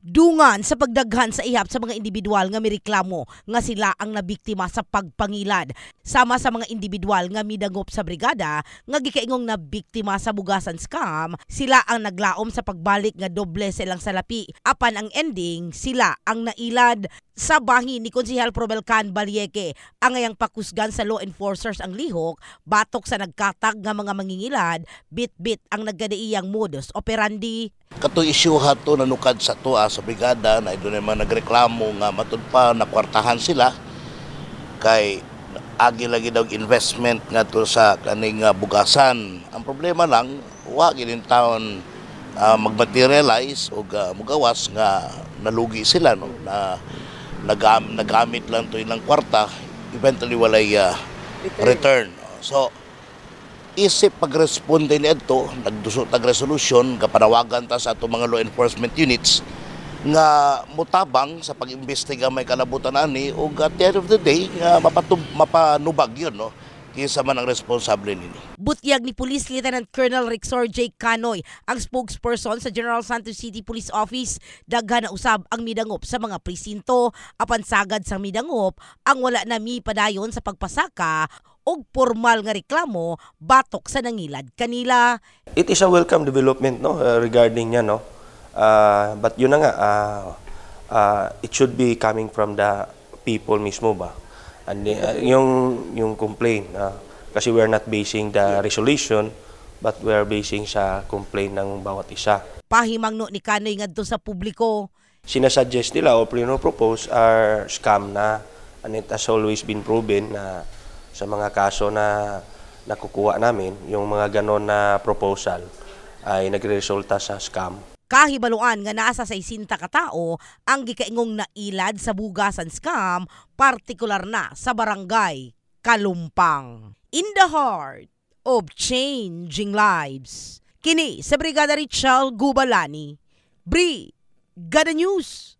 Dungan sa pagdaghan sa ihap sa mga individual nga mireklamo nga sila ang nabiktima sa pagpangilad. Sama sa mga individual nga midangop sa brigada nga gikaingong nabiktima sa bugasan scam, sila ang naglaom sa pagbalik nga doble silang salapi. Apan ang ending, sila ang nailad. Sa bahin ni Konsehal Probelcan Balieque, ang ngayang pakusgan sa law enforcers ang lihok, batok sa nagkatag nga mga mangingilad, bit-bit ang nagkadaiyang modus operandi. Katoy isyuha to nanukad sa tuwa sa brigada na doon naman nagreklamo nga matud pa nakwartahan sila kay agi lagi daw investment nga to sa kaning bugasan. Ang problema lang wa ginin taon magmaterialize o mugawas nga nalugi sila no na nagamit lang to ilang kwarta, eventually walay return. So isip pagresponde nito, nagdusot tag resolution kapanawagan ta sa ato mga law enforcement units nga mutabang sa pag-imbestiga may kalabutan ani ug at the end of the day nga mapanubag yun no kinsa man ang responsable nini. Butyag ni Police Lieutenant Colonel Rixor J. Canoy, ang spokesperson sa General Santos City Police Office, daghan na usab ang midangop sa mga presinto. Apan sagad sa midangop, ang wala na mi padayon sa pagpasaka og formal nga reklamo batok sa nangilad kanila. It is a welcome development no regarding niya no. But yun na nga it should be coming from the people mismo ba. And yung complaint kasi we're not basing the resolution but we're basing sa complaint ng bawat isa. Pahimangno ni Canoy ngadto sa publiko. Sinasuggest nila o propose are scam na, and it has always been proven na sa mga kaso na nakukuha namin, yung mga ganon na proposal ay nagresulta sa scam. Kahibaluan nga naa sa 60 ka tao ang gikaingong nailad sa bugasan scam, partikular na sa barangay Kalumpang. In the heart of changing lives. Kini sa Brigada Richelle Gubalani, Brigada News.